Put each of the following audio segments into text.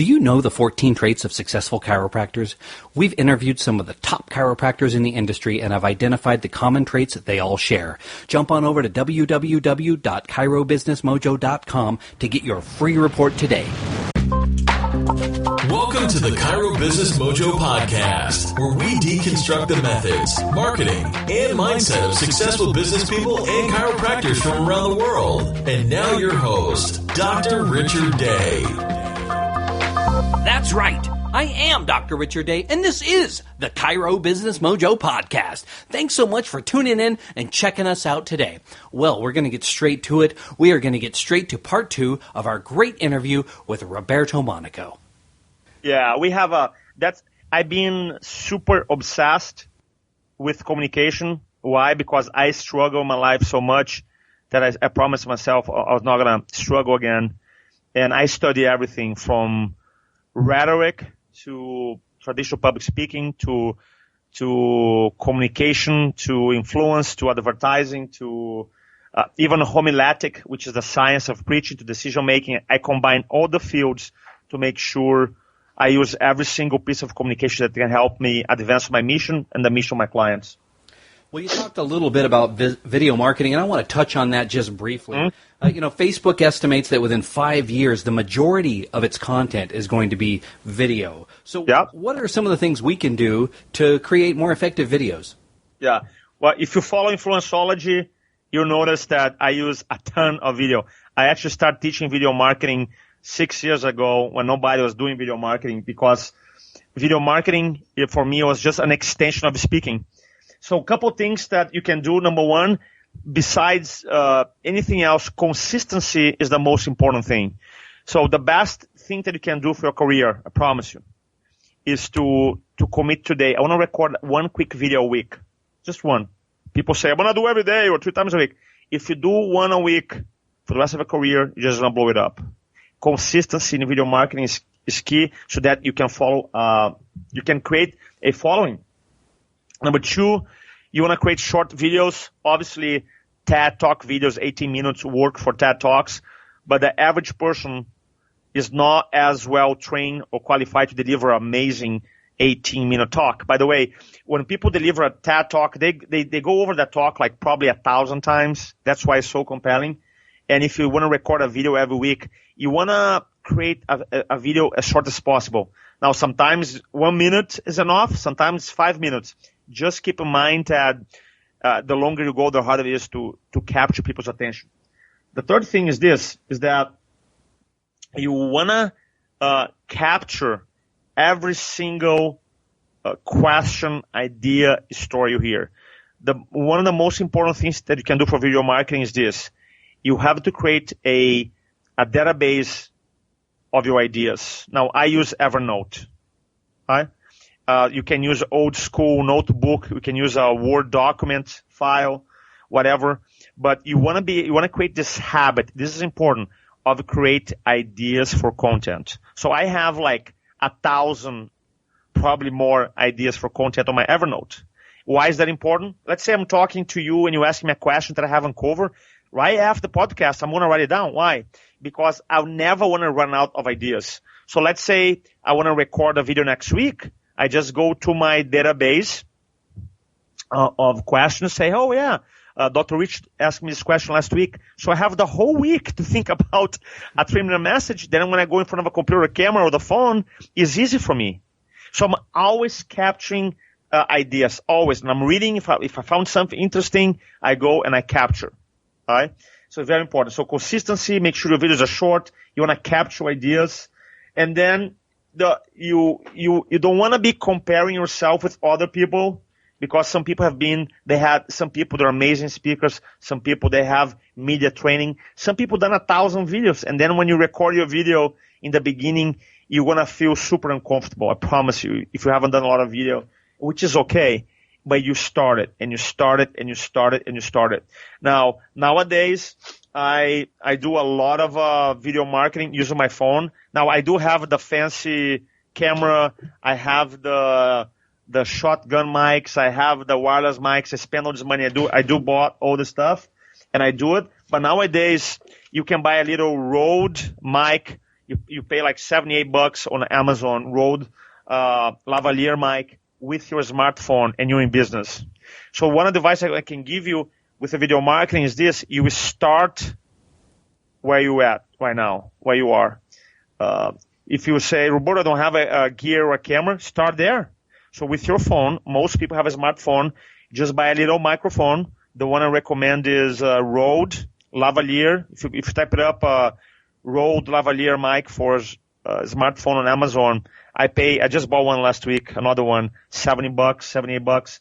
Do you know the 14 traits of successful chiropractors? We've interviewed some of the top chiropractors in the industry and have identified the common traits that they all share. Jump on over to www.chirobusinessmojo.com to get your free report today. Welcome to the Chiro Business Mojo podcast, where we deconstruct the methods, marketing, and mindset of successful business people and chiropractors from around the world. And now your host, Dr. Richard Day. That's right. I am Dr. Richard Day, and this is the Chiro Business Mojo podcast. Thanks so much for tuning in and checking us out today. Well, we're going to get straight to it. We are going to get straight to part 2 of our great interview with Roberto Monaco. Yeah, I've been super obsessed with communication. Why? Because I struggle in my life so much that I promised myself I was not going to struggle again. And I study everything from rhetoric to traditional public speaking to communication to influence to advertising to even homiletic, which is the science of preaching, to decision making. I combine all the fields to make sure I use every single piece of communication that can help me advance my mission and the mission of my clients. Well, you talked a little bit about video marketing, and I want to touch on that just briefly. Mm-hmm. Facebook estimates that within 5 years, the majority of its content is going to be video. So What are some of the things we can do to create more effective videos? Yeah. Well, if you follow Influenceology, you'll notice that I use a ton of video. I actually started teaching video marketing 6 years ago when nobody was doing video marketing, because video marketing, for me, was just an extension of speaking. So a couple of things that you can do. Number one, besides anything else, consistency is the most important thing. So the best thing that you can do for your career, I promise you, is to commit today. I want to record one quick video a week. Just one. People say, I want to do every day or 3 times a week. If you do one a week for the rest of your career, you're just going to blow it up. Consistency in video marketing is key so that you can you can create a following. Number 2, you want to create short videos. Obviously, TED Talk videos, 18 minutes work for TED Talks, but the average person is not as well trained or qualified to deliver an amazing 18-minute talk. By the way, when people deliver a TED Talk, they go over that talk like probably 1,000 times. That's why it's so compelling. And if you want to record a video every week, you want to create a video as short as possible. Now, sometimes 1 minute is enough. Sometimes 5 minutes. Just keep in mind that the longer you go, the harder it is to capture people's attention. The third thing is that you want to capture every single question, idea, story you hear. One of the most important things that you can do for video marketing is this. You have to create a database of your ideas. Now, I use Evernote. Right? You can use old school notebook. You can use a Word document file, whatever. But you want to create this habit. This is important, of create ideas for content. So I have like 1,000, probably more ideas for content on my Evernote. Why is that important? Let's say I'm talking to you and you ask me a question that I haven't covered. Right after the podcast, I'm going to write it down. Why? Because I'll never want to run out of ideas. So let's say I want to record a video next week. I just go to my database of questions, say, oh, yeah, Dr. Rich asked me this question last week. So I have the whole week to think about a 3-minute message. Then when I go in front of a computer, camera, or the phone, it's easy for me. So I'm always capturing ideas, always. And I'm reading. If I found something interesting, I go and I capture. All right? So very important. So consistency, make sure your videos are short. You want to capture ideas. And then you don't want to be comparing yourself with other people, because some people some people that are amazing speakers, some people they have media training, some people done 1,000 videos, and then when you record your video in the beginning, you're going to feel super uncomfortable. I promise you, if you haven't done a lot of video, which is okay, but you started and you started and you started and you started. Now, nowadays, I do a lot of video marketing using my phone. Now, I do have the fancy camera. I have the shotgun mics. I have the wireless mics. I spend all this money. I do bought all the stuff, and I do it. But nowadays, you can buy a little Rode mic. You pay like $78 on Amazon Rode lavalier mic with your smartphone, and you're in business. So one advice I can give you with the video marketing is this: you start where you at right now, where you are. If you say, Roberto, I don't have a gear or a camera, start there. So with your phone, most people have a smartphone. Just buy a little microphone. The one I recommend is Rode lavalier. If you type it up, Rode lavalier mic for smartphone on Amazon. I just bought one last week, another one, $70, $78.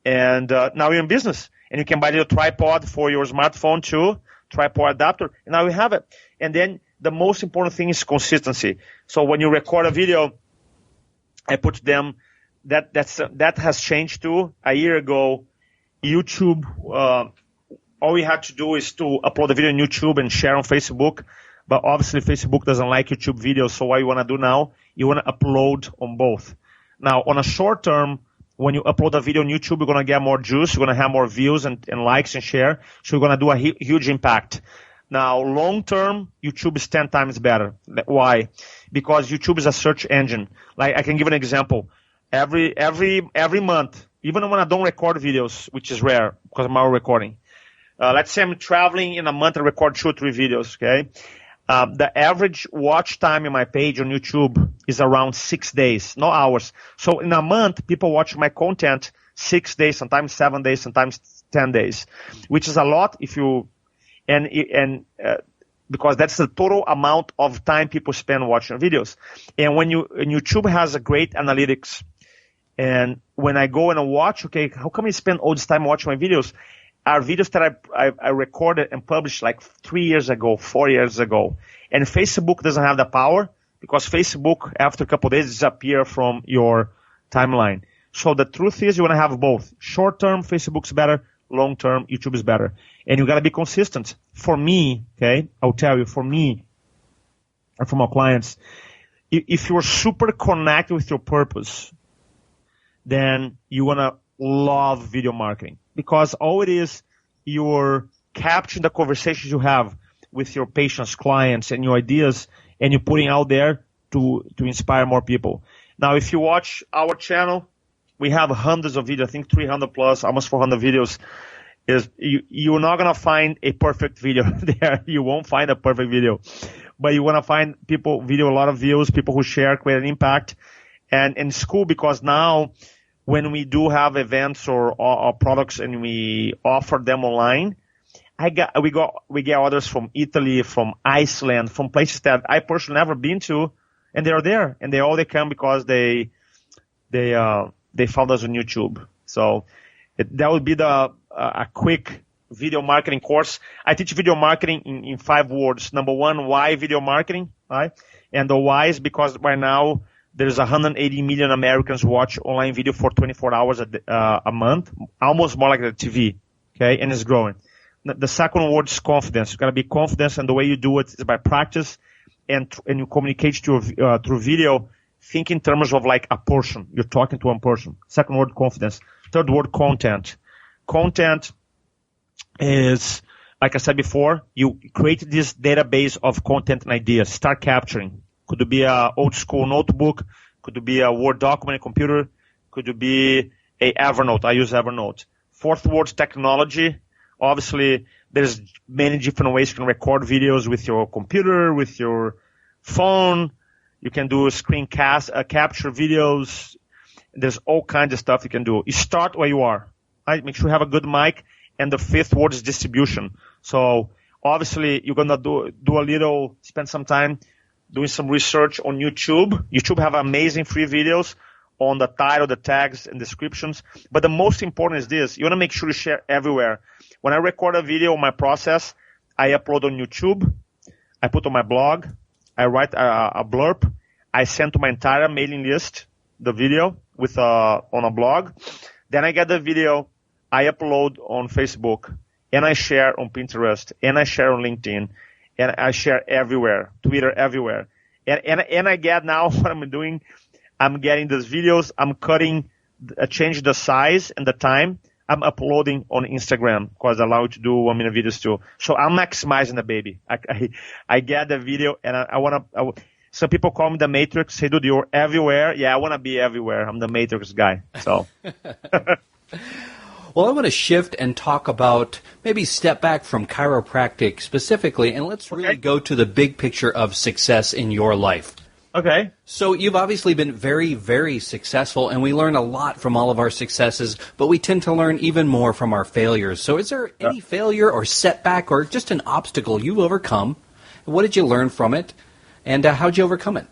And now you're in business. And you can buy a little tripod for your smartphone too, tripod adapter, and now you have it. And then the most important thing is consistency. So when you record a video, I put them, that has changed too. A year ago, YouTube, all you had to do is to upload a video on YouTube and share on Facebook. But obviously Facebook doesn't like YouTube videos, so what you want to do now, you want to upload on both. Now, on a short term, when you upload a video on YouTube, you're going to get more juice, you're going to have more views and likes and share, so you're going to do a huge impact. Now, long term, YouTube is 10 times better. Why? Because YouTube is a search engine. Like, I can give an example. Every month, even when I don't record videos, which is rare because I'm out recording. Let's say I'm traveling in a month and record 2 or 3 videos, okay? The average watch time in my page on YouTube is around 6 days, no hours. So in a month, people watch my content 6 days, sometimes 7 days, sometimes 10 days, which is a lot if you, because that's the total amount of time people spend watching videos. And YouTube has a great analytics. And when I go and I watch, okay, how come you spend all this time watching my videos? Are videos that I recorded and published like 3 years ago, 4 years ago. And Facebook doesn't have the power because Facebook, after a couple of days, disappear from your timeline. So the truth is you want to have both. Short term, Facebook's better. Long term, YouTube is better. And you got to be consistent. For me, okay, I'll tell you, for me and for my clients, if you're super connected with your purpose, then you want to love video marketing. Because all it is, you're capturing the conversations you have with your patients, clients, and your ideas, and you're putting out there to inspire more people. Now, if you watch our channel, we have hundreds of videos, I think 300 plus, almost 400 videos. You're not going to find a perfect video there. You won't find a perfect video. But you want to find a lot of views, people who share, create an impact. And it's cool because now, when we do have events or products and we offer them online, we get orders from Italy, from Iceland, from places that I personally never been to, and they're there, and they come because they found us on YouTube. So that would be a quick video marketing course. I teach video marketing in 5 words. Number 1, why video marketing, right? And the why is because right now, there's 180 million Americans watch online video for 24 hours a month, almost more like the TV, okay? And it's growing. The second word is confidence. You got to be confident, and the way you do it is by practice, and you communicate through video. Think in terms of like a person. You're talking to one person. Second word, confidence. Third word, content. Content is, like I said before, you create this database of content and ideas. Start capturing. Could it be a old school notebook? Could it be a Word document, computer? Could it be a Evernote? I use Evernote. Fourth word, technology. Obviously, there's many different ways you can record videos with your computer, with your phone. You can do screen capture videos. There's all kinds of stuff you can do. You start where you are. Right? Make sure you have a good mic. And the fifth word is distribution. So obviously, you're gonna spend some time doing some research on YouTube. YouTube have amazing free videos on the title, the tags, and descriptions. But the most important is this. You want to make sure you share everywhere. When I record a video on my process, I upload on YouTube. I put on my blog. I write a blurb. I send to my entire mailing list the video on a blog. Then I get the video. I upload on Facebook. And I share on Pinterest. And I share on LinkedIn. And I share everywhere, Twitter, everywhere. And I get now what I'm doing, I'm getting these videos, I'm change the size and the time, I'm uploading on Instagram because I allow you to do 1-minute videos too. So I'm maximizing the baby. I get the video and Some people call me the Matrix. Hey, dude, you're everywhere. Yeah, I want to be everywhere. I'm the Matrix guy. So. Well, I want to shift and talk about maybe step back from chiropractic specifically, and let's really go to the big picture of success in your life. Okay. So you've obviously been very, very successful, and we learn a lot from all of our successes, but we tend to learn even more from our failures. So is there any failure or setback or just an obstacle you've overcome? What did you learn from it, and how'd you overcome it?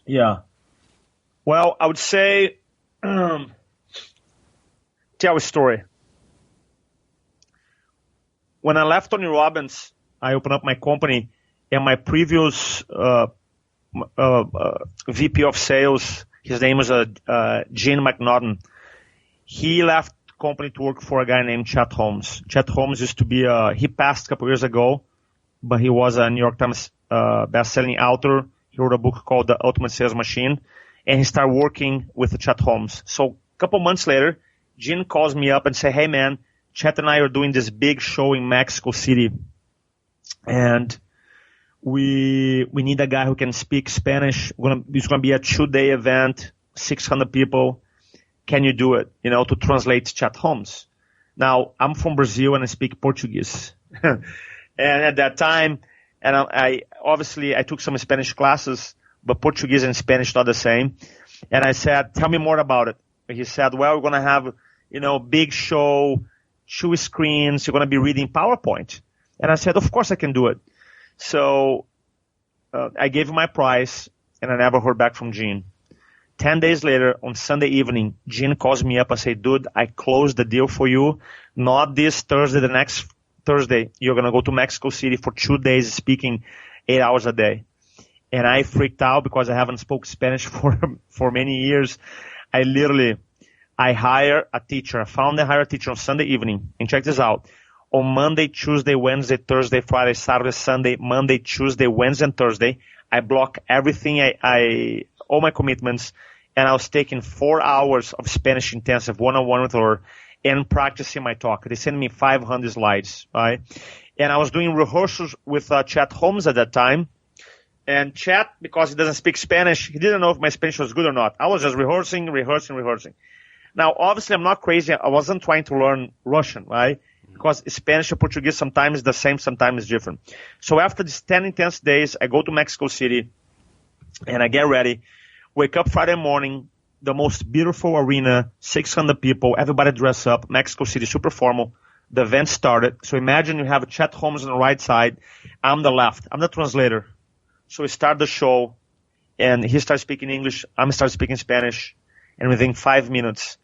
Yeah. Well, I would say, tell a story. When I left Tony Robbins, I opened up my company, and my previous VP of sales, his name was Gene McNaughton. He left the company to work for a guy named Chet Holmes. Chet Holmes used to be, he passed a couple years ago, but he was a New York Times best-selling author. He wrote a book called The Ultimate Sales Machine, and he started working with Chet Holmes. So a couple months later, Gene calls me up and say, hey man, Chet and I are doing this big show in Mexico City, and we need a guy who can speak Spanish. It's going to be a 2-day event, 600 people. Can you do it? To translate Chet Holmes. Now, I'm from Brazil and I speak Portuguese. And at that time, and I took some Spanish classes, but Portuguese and Spanish not the same. And I said, tell me more about it. He said, well, we're going to have, big show, 2 screens. You're going to be reading PowerPoint. And I said, of course I can do it. So I gave him my price, and I never heard back from Gene. 10 days later, on Sunday evening, Gene calls me up and says, dude, I closed the deal for you. Not this Thursday, the next Thursday. You're going to go to Mexico City for 2 days speaking 8 hours a day. And I freaked out because I haven't spoken Spanish for many years. I hired a teacher. I found a hired teacher on Sunday evening. And check this out. On Monday, Tuesday, Wednesday, Thursday, Friday, Saturday, Sunday, Monday, Tuesday, Wednesday, and Thursday, I block everything, all my commitments, and I was taking 4 hours of Spanish intensive one-on-one with her and practicing my talk. They sent me 500 slides, right? And I was doing rehearsals with Chet Holmes at that time. And Chet, because he doesn't speak Spanish, he didn't know if my Spanish was good or not. I was just rehearsing. Now, obviously, I'm not crazy. I wasn't trying to learn Russian, right? Because Spanish and Portuguese sometimes is the same, sometimes is different. So after these 10 intense days, I go to Mexico City, and I get ready. Wake up Friday morning, the most beautiful arena, 600 people, everybody dress up, Mexico City, super formal. The event started. So imagine you have Chet Holmes on the right side. I'm the left. I'm the translator. So we start the show, and he starts speaking English. I'm start speaking Spanish. And within 5 minutes,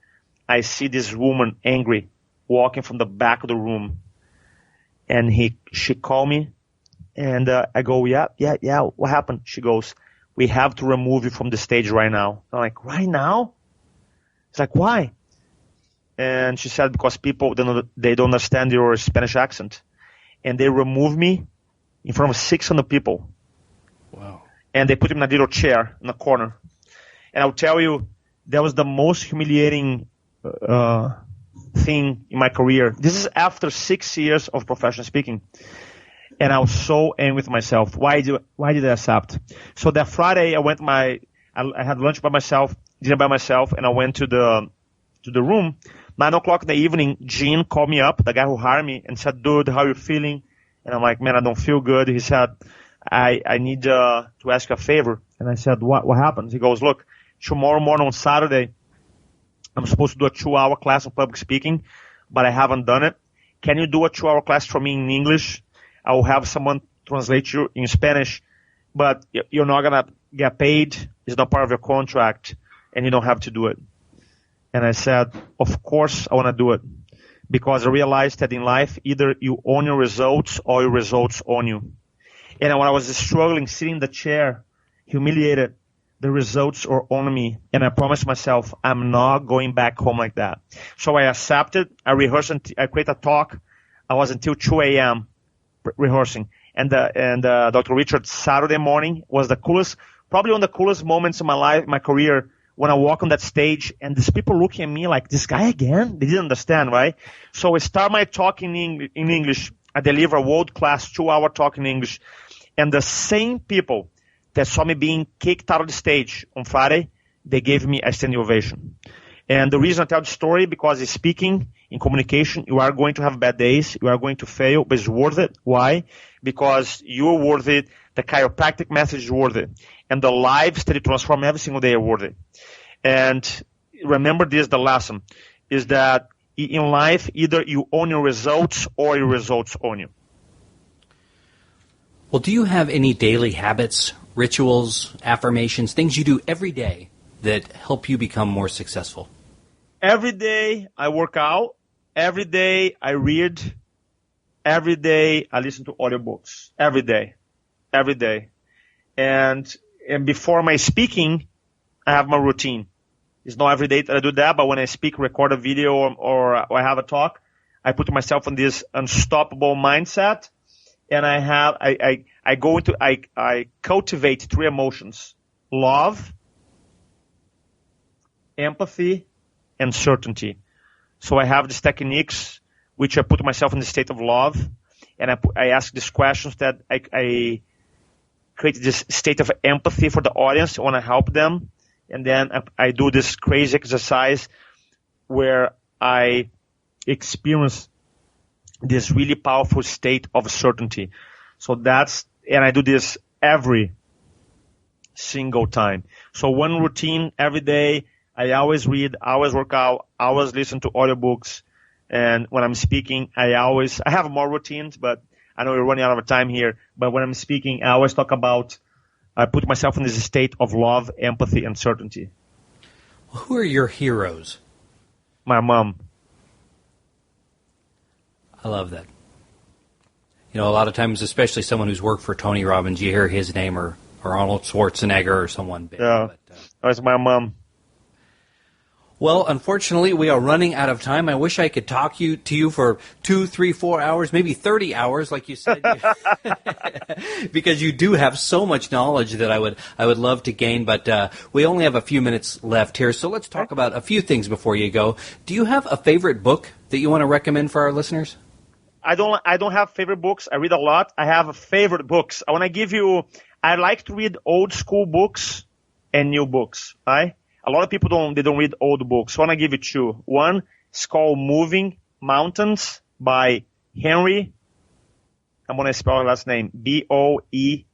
I see this woman angry, walking from the back of the room, and she called me, and I go, yeah, what happened? She goes, we have to remove you from the stage right now. I'm like, right now? It's like, why? And she said, because people, they don't understand your Spanish accent. And they remove me in front of 600 people. Wow. And they put me in a little chair in the corner. And I'll tell you, that was the most humiliating thing in my career. This is after 6 years of professional speaking. And I was so angry with myself. Why did I accept? So that Friday, I had lunch by myself, dinner by myself, and I went to the room. 9 o'clock in the evening, Gene called me up, the guy who hired me, and said, dude, how are you feeling? And I'm like, man, I don't feel good. He said, I need to ask you a favor. And I said, what happened? He goes, look, tomorrow morning on Saturday, I'm supposed to do a 2-hour class on public speaking, but I haven't done it. Can you do a 2-hour class for me in English? I will have someone translate you in Spanish, but you're not going to get paid. It's not part of your contract, and you don't have to do it. And I said, of course I want to do it, because I realized that in life, either you own your results or your results own you. And when I was struggling, sitting in the chair, humiliated, the results are on me. And I promised myself, I'm not going back home like that. So I accepted. I rehearsed. I created a talk. I was until 2 a.m. rehearsing. And Dr. Richard, Saturday morning was the coolest, probably one of the coolest moments in my life, my career, when I walk on that stage and these people looking at me like, this guy again? They didn't understand, right? So I start my talk in English. I deliver a world-class 2-hour talk in English. And the same people that saw me being kicked out of the stage on Friday, they gave me a standing ovation. And the reason I tell the story, because in speaking, in communication, you are going to have bad days, you are going to fail, but it's worth it. Why? Because you're worth it, the chiropractic message is worth it, and the lives that you transform every single day are worth it. And remember this, the lesson, is that in life, either you own your results or your results own you. Well, do you have any daily habits, rituals, affirmations, things you do every day that help you become more successful? Every day I work out. Every day I read. Every day I listen to audiobooks. Every day. Every day. And before my speaking, I have my routine. It's not every day that I do that, but when I speak, record a video or I have a talk, I put myself in this unstoppable mindset, and I cultivate 3 emotions: love, empathy, and certainty. So I have these techniques which I put myself in the state of love, and I ask these questions that I create this state of empathy for the audience. I want to help them. And then I do this crazy exercise where I experience this really powerful state of certainty. So and I do this every single time. So one routine every day. I always read, I always work out, I always listen to audiobooks. And when I'm speaking, I have more routines, but I know we're running out of time here. But when I'm speaking, I always talk about, I put myself in this state of love, empathy, and certainty. Well, who are your heroes? My mom. I love that. You know, a lot of times, especially someone who's worked for Tony Robbins, you hear his name or Arnold Schwarzenegger or someone big. Yeah, that's my mom. Well, unfortunately, we are running out of time. I wish I could talk to you for 2, 3, 4 hours, maybe 30 hours, like you said, because you do have so much knowledge that I would love to gain. But we only have a few minutes left here, so let's talk about a few things before you go. Do you have a favorite book that you want to recommend for our listeners? I don't have favorite books. I read a lot. I have favorite books. I like to read old school books and new books. Right? A lot of people don't read old books. So I want to give you 2. One is called Moving Mountains by Henry. I'm going to spell his last name. Boettinger.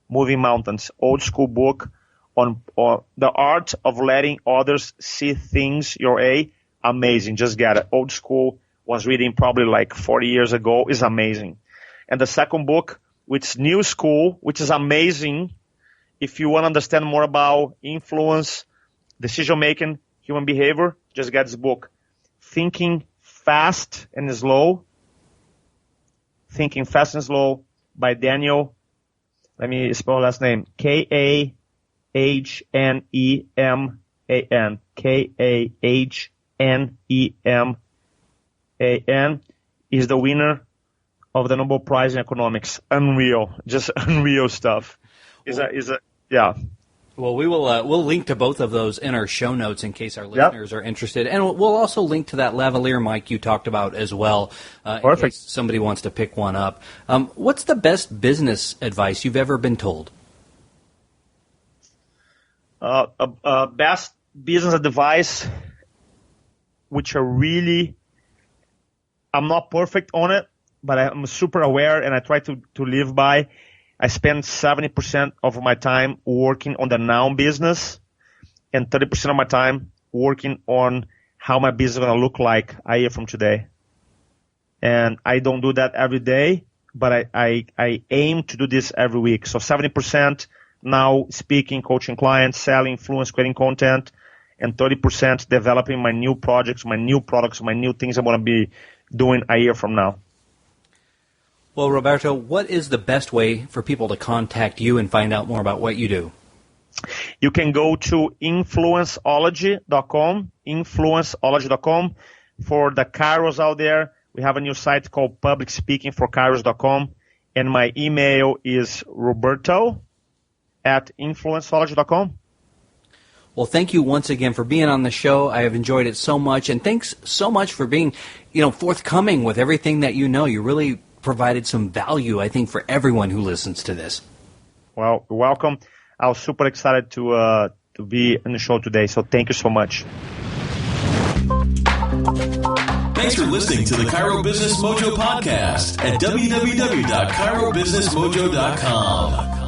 Moving Mountains. Old school book on the art of letting others see things your way. Amazing. Just get it. Old school. Was reading probably like 40 years ago. Is amazing. And the second book, which is new school, which is amazing. If you want to understand more about influence, decision-making, human behavior, just get this book. Thinking Fast and Slow. Thinking Fast and Slow by Daniel. Let me spell last name. Kahneman. Kahneman is the winner of the Nobel Prize in Economics. Unreal. Just unreal stuff. Yeah. Well, we'll link to both of those in our show notes in case our listeners are interested. And we'll also link to that lavalier mic you talked about as well, in case somebody wants to pick one up. What's the best business advice you've ever been told? Best business advice, which I'm not perfect on it, but I'm super aware and I try to live by. I spend 70% of my time working on the now business and 30% of my time working on how my business is going to look like a year from today. And I don't do that every day, but I aim to do this every week. So 70% now speaking, coaching clients, selling, influence, creating content, and 30% developing my new projects, my new products, my new things I want to be doing a year from now. Well, Roberto, what is the best way for people to contact you and find out more about what you do? You can go to influenceology.com. For the Kairos out there, we have a new site called publicspeakingforkairos.com, and my email is roberto@influenceology.com. Well, thank you once again for being on the show. I have enjoyed it so much, and thanks so much for being, forthcoming with everything that you know. You really provided some value, I think, for everyone who listens to this. Well, welcome. I was super excited to be on the show today, so thank you so much. Thanks for listening to the Chiro Business Mojo podcast at www.chirobusinessmojo.com.